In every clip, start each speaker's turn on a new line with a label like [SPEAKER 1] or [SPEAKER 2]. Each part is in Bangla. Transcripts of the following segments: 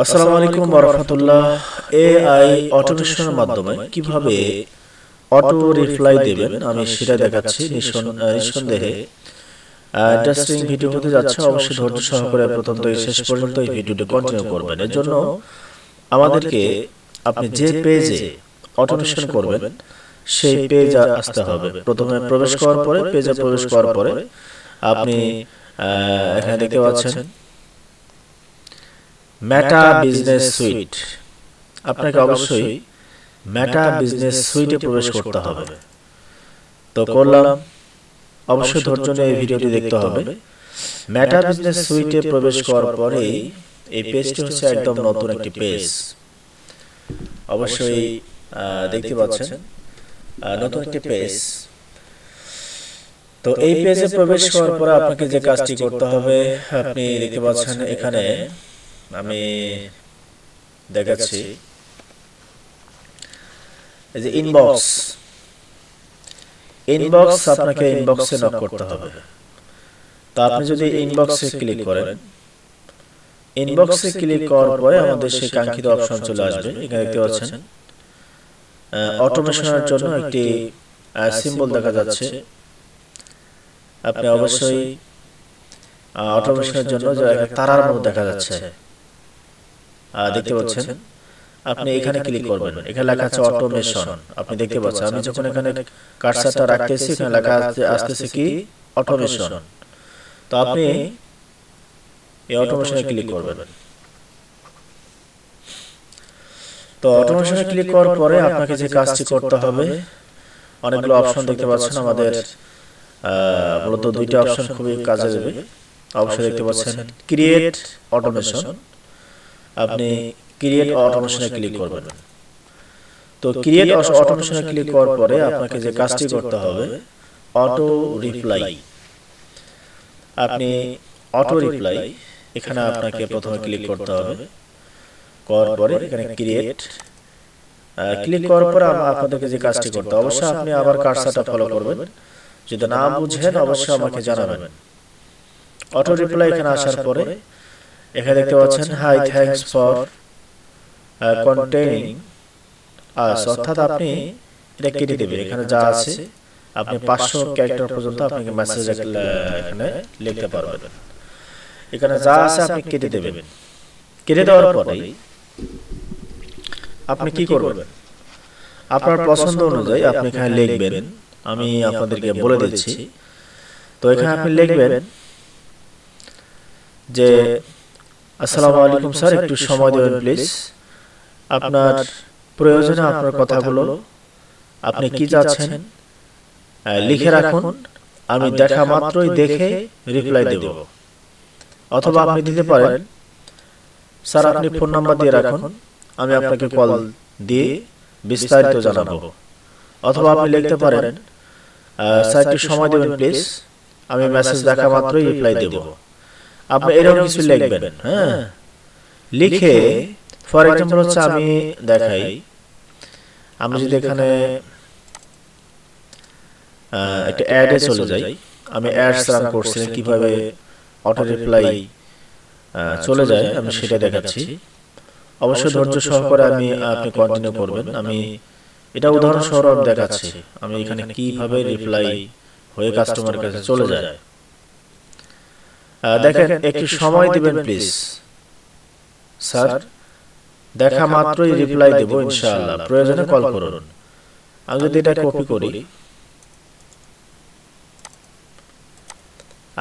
[SPEAKER 1] আসসালামু আলাইকুম ওয়া রাহমাতুল্লাহ। এআই অটোমেশনের মাধ্যমে কিভাবে অটো রিপ্লাই দেবেন আমি সেটা দেখাচ্ছি। নিঃসন্দেহে ইন্টারেস্টিং ভিডিও হতে যাচ্ছে। অবশ্যই ধৈর্য সহকারে প্রথম থেকে শেষ পর্যন্ত এই ভিডিওটি কন্টিনিউ করবেন। এর জন্য আমাদেরকে আপনি যে পেজে অটোমেশন করবেন সেই পেজে আসতে হবে। প্রথমে প্রবেশ করার পরে পেজে প্রবেশ করার পরে আপনি এখানে দেখতে পাচ্ছেন মেটা বিজনেস সুইট। আপনাকে অবশ্যই মেটা বিজনেস সুইটে প্রবেশ করতে হবে। তো করলাম, অবশ্যই ধৈর্য নিয়ে এই ভিডিওটি দেখতে হবে। মেটা বিজনেস সুইটে প্রবেশ করার পরেই এই পেজটি হচ্ছে একদম নতুন একটি পেজ। অবশ্যই দেখতে পাচ্ছেন নতুন একটি পেজ। তো এই পেজে প্রবেশ করার পরে আপনাকে যে কাজটি করতে হবে আপনি দেখতে পাচ্ছেন এখানে আমি দেখাচ্ছি। এই যে ইনবক্স আপনাকে ইনবক্সে নক করতে হবে। তো আপনি যদি ইনবক্সে ক্লিক করেন, ইনবক্সে ক্লিক করার পরে আমাদের সেই কাঙ্ক্ষিত অপশন চলে আসবে। এখানে দেখতে পাচ্ছেন অটোমেশনের জন্য একটি সিম্বল দেখা যাচ্ছে। আপনি অবশ্যই অটোমেশনের জন্য যে একটা তারার মতো দেখা যাচ্ছে দেখতে পাচ্ছেন। আপনি এখানে ক্লিক করবেন, এখানে লেখা আছে অটোমেশন। আপনি দেখতে পাচ্ছেন আমি যখন এখানে কার্সারটা রাখতেছি এখানে লেখা আসতেছে কি অটোমেশন। তো আপনি এই অটোমেশনে ক্লিক করবেন। তো অটোমেশনে ক্লিক করার পরে আপনাকে যে কাজটি করতে হবে, অনেকগুলো অপশন দেখতে পাচ্ছেন। আমাদের মূলত দুইটা অপশন খুবই কাজে দেবে। অবশ্যই দেখতে পাচ্ছেন ক্রিয়েট অটোমেশন। আপনি ক্রিয়েট অটোমেশনে ক্লিক করবেন। তো ক্রিয়েট অটোমেশনে ক্লিক করার পরে আপনাকে যে কাজটি করতে হবে অটো রিপ্লাই। আপনি অটো রিপ্লাই এখানে আপনাকে প্রথমে ক্লিক করতে হবে। করার পরে এখানে ক্রিয়েট ক্লিক করার পরে আপনাদেরকে যে কাজটি করতে হবে, অবশ্যই আপনি আবার কার্সারটা ফলো করবেন। যদি না বুঝেন অবশ্যই আমাকে জানাবেন। অটো রিপ্লাই এখানে আসার পরে এখানে দেখতে পাচ্ছেন হাই থ্যাঙ্কস ফর কন্টেইনিং আস, অর্থাৎ আপনি এটা কেটে দেবেন। এখানে যা আছে আপনি 500 ক্যারেক্টার পর্যন্ত আপনাকে মেসেজ এখানে লিখতে পারবেন। এখানে যা আছে আপনি কেটে দেবেন। কেটে দেওয়ার পরে আপনি কি করবেন, আপনার পছন্দ অনুযায়ী আপনি এখানে লিখবেন। আমি আপনাদেরকে বলে দিচ্ছি। তো এখানে আপনি লিখবেন যে আসসালামু আলাইকুম স্যার, একটু সময় দেবেন প্লিজ। আপনার প্রয়োজনে আপনার কথাগুলো আপনি কি চাচ্ছেন লিখে রাখুন। আমি দেখা মাত্রই দেখে রিপ্লাই দেব। অথবা আপনি দিতে পারেন স্যার আপনি ফোন নাম্বার দিয়ে রাখুন, আমি আপনাকে কল দিয়ে বিস্তারিত জানাবো। অথবা আপনি লিখতে পারেন স্যার একটু সময় দেবেন প্লিজ, আমি মেসেজ দেখা মাত্রই রিপ্লাই দেব। আপনি এরকম কিছু লিখবেন। হ্যাঁ, লিখে ফর এক্সাম্পল হচ্ছে আমি দেখাই, আমি যদি এখানে একটা অ্যাডে চলে যাই, আমি অ্যাডস রান করছি কিভাবে অটো রিপ্লাই চলে যায় আমি সেটা দেখাচ্ছি। অবশ্যই ধৈর্য সহকারে আপনি কন্টিনিউ করবেন। আমি এটা উদাহরণস্বরূপ দেখাচ্ছি আমি এখানে কিভাবে রিপ্লাই হয়ে কাস্টমারের কাছে চলে যায়। দেখেন একটু সময় দিবেন প্লিজ স্যার, দেখা মাত্রই রিপ্লাই দেব ইনশাআল্লাহ, প্রয়োজনে কল করুন। আমি যদি এটা কপি করি,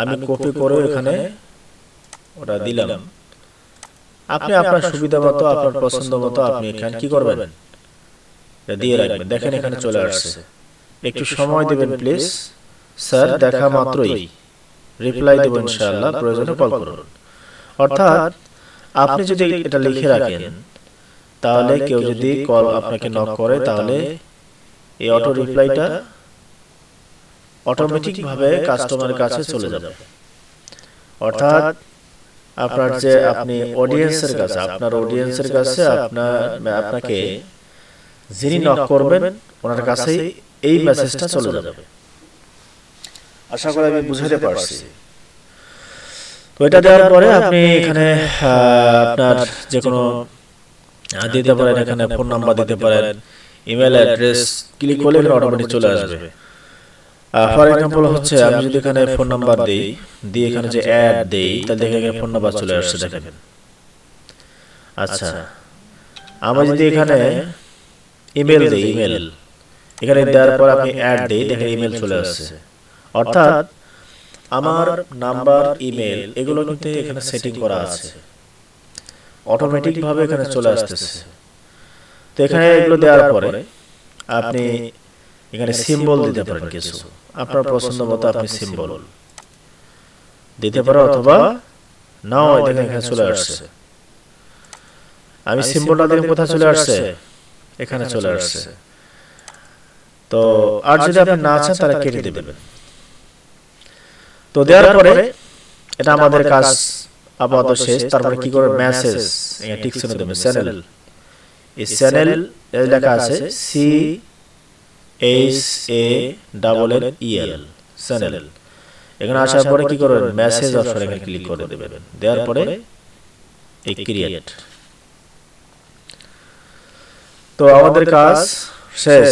[SPEAKER 1] আমি কপি করে এখানে ওটা দিলাম। আপনি আপনার সুবিধা মতো আপনার পছন্দ মতো আপনি এখানে কি করবেন দিয়ে রাখবেন। দেখেন এখানে চলে আসছে একটু সময় দিবেন প্লিজ স্যার, দেখা মাত্রই রিপ্লাই দেব ইনশাআল্লাহ, প্রয়োজনে কল করুন। অর্থাৎ আপনি যদি এটা লিখে রাখেন তাহলে কেউ যদি কল আপনাকে নক করে তাহলে এই অটো রিপ্লাইটা অটোমেটিক ভাবে কাস্টমারের কাছে চলে যাবে। অর্থাৎ আপনার যে আপনি অডিয়েন্সের কাছে আপনাকে যিনি নক করবেন ওনার কাছেই এই মেসেজটা চলে যাবে। আশা করি আমি বুঝাতে পারছি। তো এটা দেওয়ার পরে আপনি এখানে আপনার যে কোনো দিতে পারেন, এখানে ফোন নাম্বার দিতে পারেন, ইমেল অ্যাড্রেস, ক্লিক করলে এখানে অটোমেটিক চলে আসবে। ফর এক্সাম্পল হচ্ছে আমি যদি এখানে ফোন নাম্বার দিই, দিয়ে এখানে যে অ্যাড দেই, তাহলে দেখে এখানে ফোন নাম্বার চলে আসছে দেখেন। আচ্ছা, আমরা যদি এখানে ইমেল দিই, ইমেল এখানে দেওয়ার পর আপনি অ্যাড দিই, দেখেন ইমেল চলে আসছে। অর্থাৎ আমার নাম্বার, ইমেল এগুলো কিন্তু এখানে সেটিং করা আছে, অটোমেটিক ভাবে এখানে চলে আসতেছে। তো এখানে এগুলো দেওয়ার পরে আপনি এখানে সিম্বল দিতে পারেন, কিছু আপনার পছন্দ মতো আপনি সিম্বল দিতে পারেন, অথবা নাও দেখেন এখানে চলে আসছে। আমি সিম্বলটা দিলে কোথায় চলে আসছে, এখানে চলে আসছে। তো আর যদি আপনি না চান তাহলে কেটে দেবেন। তো দেওয়ার পরে এটা আমাদের কাজ আপাতত শেষ। তারপরে কি করে মেসেজ এখানে টিক চিহ্ন দেবেন, চ্যানেল, এই চ্যানেল এর লেখা আছে CHANNEL, চ্যানেল। এখানে আসার পরে কি করবেন, মেসেজ অপশন এখানে ক্লিক করে দেবেন, দেওয়ার পরে এই ক্রিয়েট। তো আমাদের কাজ শেষ।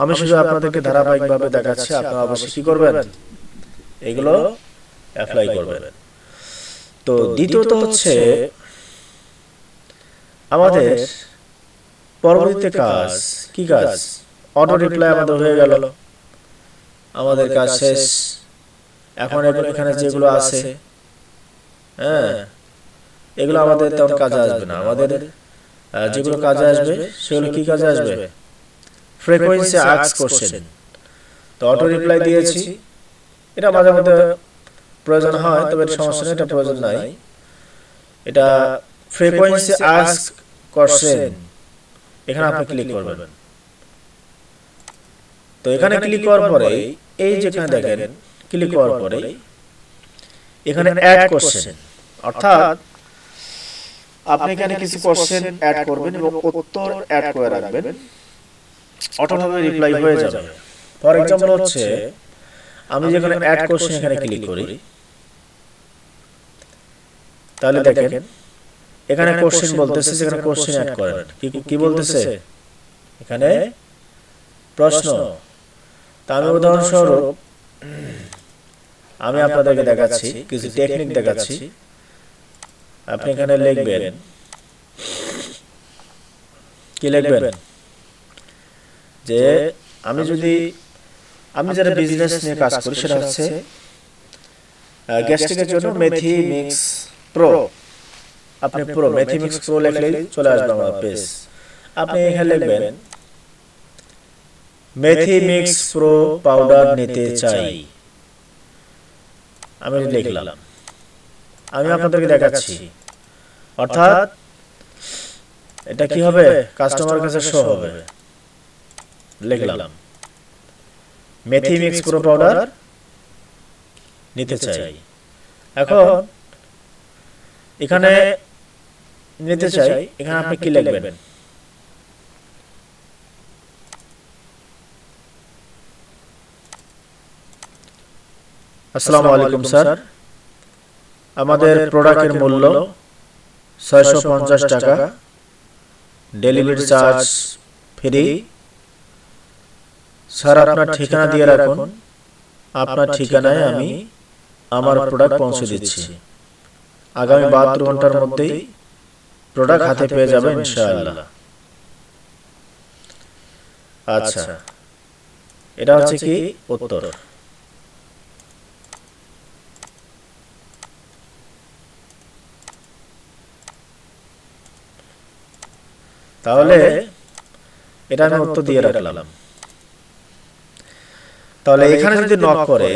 [SPEAKER 1] আমি শুধু আপনাদেরকে ধারাবাহিকভাবে দেখাচ্ছি, আপনারা অবশ্যই কি করবেন, এগুলো অ্যাপ্লাই করবেন। তো দ্বিতীয়ত হচ্ছে আমাদের পরবর্তীতে কাজ, কি কাজ, অটো রিপ্লাই আমাদের হয়ে গেল, আমাদের কাজ শেষ। এখন এখানে যেগুলো আছে, হ্যাঁ, এগুলো আমাদের তেমন কাজে আসবে না। আমাদের যেগুলো কাজে আসবে সেগুলো কি কাজে আসবে, ফ্রিকোয়েন্সি আস্ক কোশ্চেন। তো অটো রিপ্লাই দিয়েছি, এটা মাঝে মধ্যে প্রয়োজন হয়, তবে সমস্যা নেই, এটা প্রয়োজন নাই। এটা ফ্রিকোয়েন্সি আস্ক কোশ্চেন, এখানে আপনি ক্লিক করবেন। তো এখানে ক্লিক করার পরে এই যেখানে দেখেন, ক্লিক করার পরে এখানে অ্যাড কোশ্চেন, অর্থাৎ আপনি এখানে কিছু কোশ্চেন অ্যাড করবেন এবং উত্তর অ্যাড করে রাখবেন, অটোভাবে রিপ্লাই হয়ে যাবে। ফর এক্সাম্পল হচ্ছে আমি যেখানে অ্যাড কোশ্চেন এখানে ক্লিক করি, তাহলে দেখেন এখানে কোশ্চেন বলতেছে, যেখানে কোশ্চেন অ্যাড করেন, কি বলতেছে এখানে, প্রশ্ন। তা আমি উদাহরণস্বরূপ আমি আপনাদেরকে দেখাচ্ছি, কিছু টেকনিক দেখাচ্ছি। আপনি এখানে লিখবেন, কি লিখবেন, যে আমি যারা বিজনেস নিয়ে কাজ করি, সেটা হচ্ছে গ্যাস্ট্রিকের জন্য মেথি মিক্স প্রো। আপনি প্রো, মেথি মিক্স প্রো লিখলেই চলে আসবে আমার পেজ। আপনি এখানে লিখবেন মেথি মিক্স প্রো পাউডার নিতে চাই, আমি লিখলাম, আমি আপনাদেরকে দেখাচ্ছি। অর্থাৎ এটা কি হবে, কাস্টমারের কাছে শো হবে। লিখলাম মেথি মিক্স প্রো পাউডার নিতে চাই। এখন এখানে নিতে চাই, এখানে আপনি কি লিখবেন, আসসালামু আলাইকুম স্যার, আমাদের প্রোডাক্টের মূল্য 650 টাকা, ডেলিভারি চার্জ ফ্রি। স্যার আপনার ঠিকানা দিয়ে রাখুন, আপনার ঠিকানায় আমি আমার প্রোডাক্ট পৌঁছে দিচ্ছি। আগামী 72 ঘন্টার মধ্যেই প্রোডাক্ট হাতে পেয়ে যাবেন ইনশাআল্লাহ। আচ্ছা, এটা হচ্ছে কি উত্তর। তাহলে এটা আমি উত্তর দিয়ে রাখলাম। তাহলে এখানে যদি নক করে,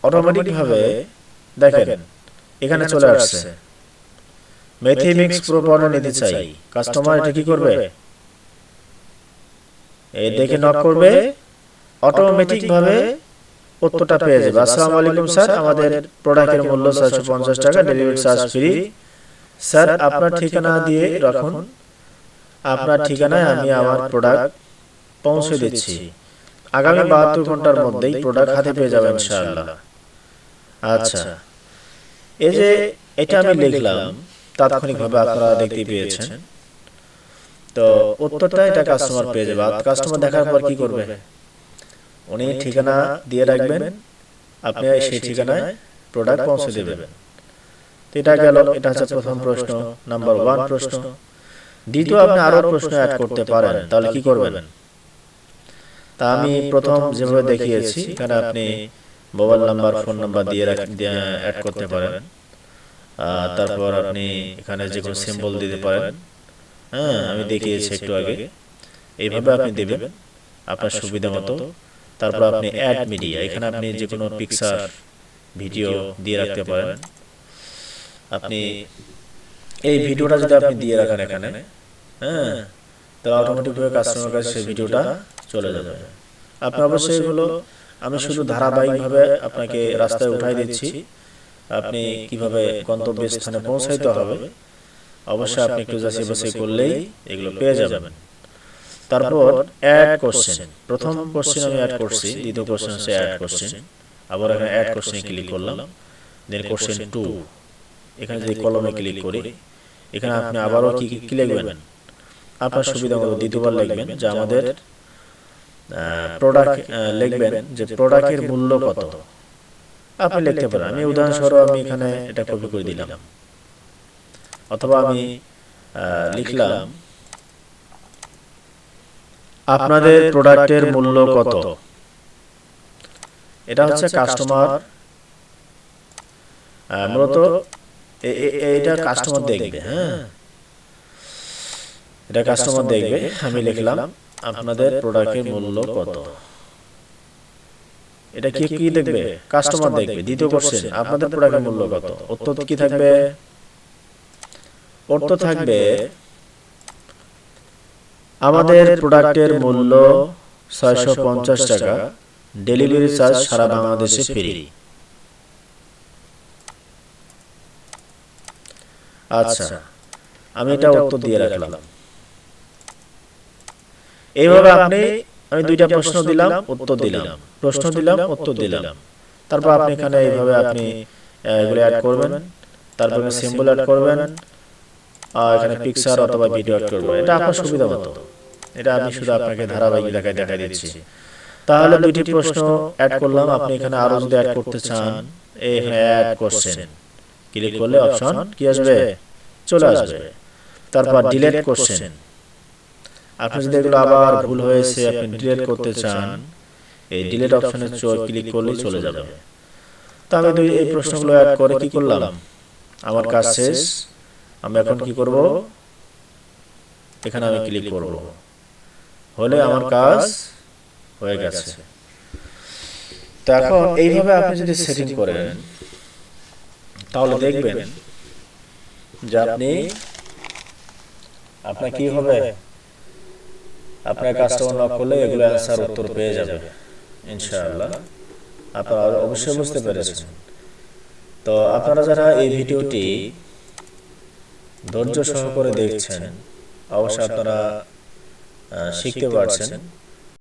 [SPEAKER 1] অটোমেটিক ভাবে দেখেন এখানে চলে আসছে মেথি মিক্স প্রো পাউডার নিতে চাই। কাস্টমার এটা কি করবে, এই দেখে নক করবে, অটোমেটিক ভাবে উত্তরটা পেয়ে যাবে। আসসালামু আলাইকুম স্যার, আমাদের প্রোডাক্টের মূল্য 650 টাকা, ডেলিভারি চার্জ ফ্রি। স্যার আপনার ঠিকানা দিয়ে রাখুন, আপনার ঠিকানায় আমি আমার প্রোডাক্ট পৌঁছে দিচ্ছি। আগামী 72 ঘন্টার মধ্যেই প্রোডাক্ট হাতে পেয়ে যাবেন ইনশাআল্লাহ। আচ্ছা, এই যে এটা আমি লিখলাম, তাৎক্ষণিকভাবে আপনারা দেখতে পেয়েছেন। তো উত্তরটা এটা কাস্টমার পেয়ে যাবে। কাস্টমার দেখার পর কি করবে, উনি ঠিকানা দিয়ে রাখবেন, আপনি সেই ঠিকানায় প্রোডাক্ট পৌঁছে দেবেন। তো এটা গেল, এটা হচ্ছে প্রথম প্রশ্ন, নাম্বার 1 প্রশ্ন। দ্বিতীয়, আপনি আরো প্রশ্ন অ্যাড করতে পারেন, তাহলে কি করবেন? তা আমি প্রথম যেভাবে দেখিয়েছি, এখানে আপনি মোবাইল নাম্বার, ফোন নাম্বার দিয়ে অ্যাড করতে পারেন। তারপর আপনি এখানে যে কোনো সিম্বল দিতে পারেন। হ্যাঁ, আমি দেখিয়েছি একটু আগে, এইভাবে আপনি দেবেন আপনার সুবিধা মতো। তারপর আপনি অ্যাড মিডিয়া, এখানে আপনি যে কোনো পিকচার, ভিডিও দিয়ে রাখতে পারেন। আপনি এই ভিডিওটা যদি আপনি দিয়ে রাখেন এখানে, হ্যাঁ, তাহলে অটোমেটিকভাবে কাস্টমার কাছে সেই ভিডিওটা চলে যাবে। আপনি অবশ্যই এগুলো, আমি শুধু ধারাবাহিকভাবে আপনাকে রাস্তায় উঠাই দিচ্ছি, আপনি কিভাবে গন্তব্য স্থানে পৌঁছাইতে হবে অবশ্যই আপনি একটু যাচাই বাছাই করলেই এগুলো পেয়ে যাবেন। তারপর অ্যাড কোশ্চেন, প্রথম কোশ্চেন আমি অ্যাড করছি, দ্বিতীয় কোশ্চেন হচ্ছে অ্যাড কোশ্চেন। আবার এখানে অ্যাড কোশ্চেনে ক্লিক করলাম, দেন কোশ্চেন 2, এখানে যদি কলমে ক্লিক করি, এখানে আপনি আবারও কি লিখবেন, আপনার সুবিধা মতো দ্বিতীয়বার লিখবেন যে আমাদের প্রোডাক্ট, লিখবেন যে প্রোডাক্টের মূল্য কত, আপনি লিখতে পারেন। আমি উদাহরণস্বরূপ আমি এখানে এটা কপি করে দিলাম, অথবা আমি লিখলাম আপনাদের প্রোডাক্টের মূল্য কত। এটা হচ্ছে কাস্টমার, মূলত এটা কাস্টমার দেখবে। হ্যাঁ, এটা কাস্টমার দেখবে। আমি লিখলাম আপনাদের প্রোডাক্টের মূল্য কত। এটা কি দেখবে? কাস্টমার দেখবে। দ্বিতীয় কোশ্চেন, আপনাদের প্রোডাক্টের মূল্য কত। উত্তর কি থাকবে? উত্তর থাকবে আমাদের প্রোডাক্টের মূল্য 650 টাকা, ডেলিভারি চার্জ সারা বাংলাদেশে ফ্রি। আচ্ছা, আমি এটা উত্তর দিয়ে রাখলাম। এইভাবে আমি দুইটা প্রশ্ন দিলাম, উত্তর দিলাম, প্রশ্ন দিলাম, উত্তর দিলাম। তারপর আপনি এখানে এইভাবে আপনি এগুলো অ্যাড করবেন, তারপর সিম্বল অ্যাড করবেন, আর এখানে পিকচার অথবা ভিডিও অ্যাড করবেন। এটা আপনার সুবিধা মতো, এটা আমি শুধু আপনাকে ধারাবাহিক দেখাই দিচ্ছি। তাহলে দুইটি প্রশ্ন অ্যাড করলাম। আপনি এখানে আরো যদি অ্যাড করতে চান, এখানে অ্যাড কোশ্চেন ক্লিক করলে অপশন কি আসবে, চলে আসবে। তারপর ডিলিট কোশ্চেন, আপনি যদি এগুলো আবার ভুল হয়েছে আপনি ডিলিট করতে চান, এই ডিলিট অপশনে ক্লিক করলেই চলে যাবে। তো আমি এই প্রশ্নগুলো অ্যাড করে কি করলাম, আমার কাজ শেষ। আমি এখন কি করব, এখানে আমি ক্লিক করব, হলে আমার কাজ হয়ে গেছে। তো এখন এইভাবে আপনি যদি সেটিং করেন, তাহলে দেখবেন যে আপনার কি হবে, আপনার কাস্টমার নক করলে এগুলো অ্যান্সার উত্তর পেয়ে যাবে ইনশাআল্লাহ। আপনারা অবশ্যই বুঝতে পেরেছেন। তো আপনারা যারা এই ভিডিওটি ধৈর্য সহকারে দেখছেন, অবশ্যই আপনারা শিখতে পারছেন।